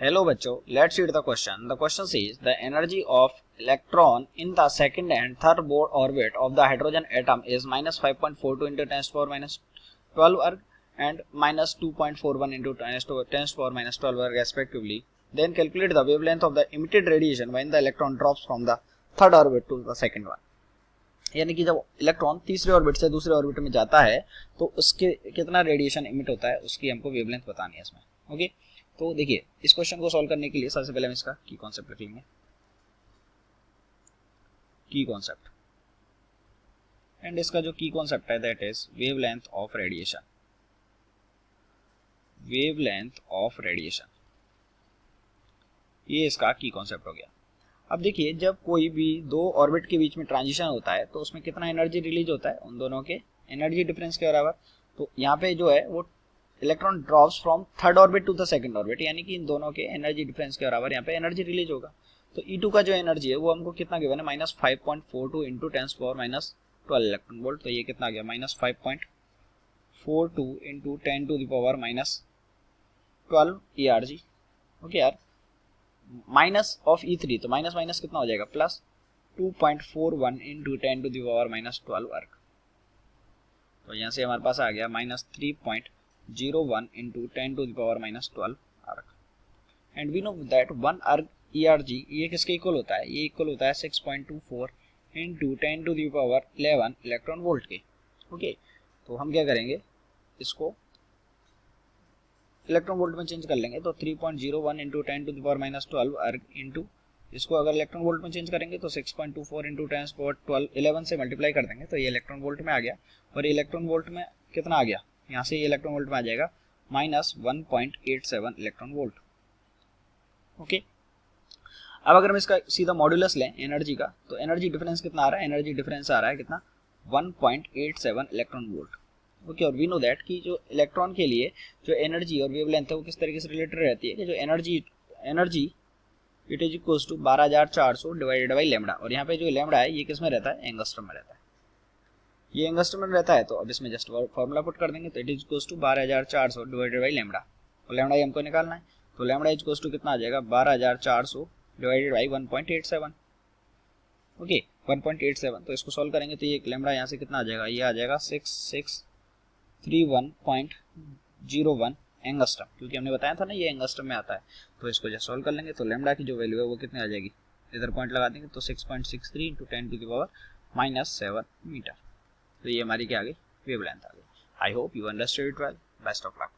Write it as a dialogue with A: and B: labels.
A: Hello बच्चों, let's read the question. The question says the energy of electron in the second and third orbit of the hydrogen atom is minus 5.42 into 10 to the power minus 12 erg and minus 2.41 into 10 to the power minus 12 erg respectively. Then calculate the wavelength of the emitted radiation when the electron drops from the third orbit to the second one. यानी कि जब electron तीसरे orbit से दूसरे orbit में जाता है तो उसके कितना रेडिएशन इमिट होता है उसकी हमको वेवलेंथ बतानी है इसमें. ओके, तो देखिए इस क्वेश्चन को सॉल्व करने के लिए सबसे पहले हम इसका की कॉन्सेप्ट लिख लेंगे. की कॉन्सेप्ट एंड इसका जो की कॉन्सेप्ट है that is wavelength of radiation. Wavelength of radiation ये इसका की कॉन्सेप्ट हो गया. अब देखिए जब कोई भी दो ऑर्बिट के बीच में ट्रांजिशन होता है तो उसमें कितना एनर्जी रिलीज होता है उन दोनों के एनर्जी डिफरेंस के बराबर. तो यहाँ पे जो है वो electron drops from third orbit to the second orbit, यानी कि इन दोनों के एनर्जी डिफरेंस के बराबर यहाँ पे एनर्जी रिलीज होगा. तो E2 का जो एनर्जी है वो हमको कितना गिवन है minus 5.42 into 10 to power minus 12 electron volt. तो ये कितना आ गया minus 5.42 into 10 to the power minus 12 ERG. Okay यार, माइनस ऑफ E3 तो माइनस माइनस कितना हो जाएगा plus 2.41 into 10 to the power minus 12 erg. तो यहाँ से हमारे पास आ गया minus 3.01 into 10 to the power minus 12 erg. And we know that 1 अर्ग ERG ये किसके इक्वल होता है, ये इक्वल होता है 6.24 into 10 to the power 11 electron volt के. ओके, तो हम क्या करेंगे इसको इलेक्ट्रॉन वोल्ट में चेंज कर लेंगे. तो 3.01 into 10 to the power minus 12 erg into इसको अगर इलेक्ट्रॉन वोल्ट में चेंज करेंगे तो 6.24 इंटू 10 पावर 11 से मल्टीप्लाई कर देंगे तो ये इलेक्ट्रॉन वोल्ट में आ गया. और इलेक्ट्रॉन वोल्ट में कितना आ गया, यहाँ से ये इलेक्ट्रॉन वोल्ट में आ जाएगा माइनस 1.87 इलेक्ट्रॉन वोल्ट. ओके, अब अगर हम इसका सीधा मॉड्यूलस लें एनर्जी का तो एनर्जी डिफरेंस कितना आ रहा है, एनर्जी डिफरेंस आ रहा है कितना 1.87 इलेक्ट्रॉन वोल्ट. ओके, और वी नो दैट कि जो इलेक्ट्रॉन के लिए जो एनर्जी और वेवलेंथ है वो किस तरीके से रिलेटेड रहती है कि जो energy it is equals to 12400 divided by lambda. और यहाँ पे जो लैम्डा है ये किस में रहता है, एंगस्ट्रम में रहता है. ये एंगस्ट्रम में रहता है तो अब इसमें जस्ट फॉर्मूला पुट कर देंगे तो it is equals to 12400 divided by lambda. और लैम्डा हमको निकालना है तो लैम्डा इज इक्वल्स टू कितना आ जाएगा 12400 डिवाइडेड बाई 1.87. ओके, 1.87. तो इसको सॉल्व करेंगे तो ये लैम्डा यहाँ से कितना आ जाएगा, ये आ जाएगा 6631.01 एंगस्ट्रम, क्योंकि हमने बताया था ना ये एंगस्ट्रम में आता है. तो इसको जब सॉल्व कर लेंगे तो लैम्डा की जो वैल्यू है वो कितनी आ जाएगी, इधर पॉइंट लगा देंगे तो 6.63 into 10 to the power minus 7 metre. तो ये हमारी क्या आ गई, वेवलेंथ आ गई. I hope you understood it well. Best of luck.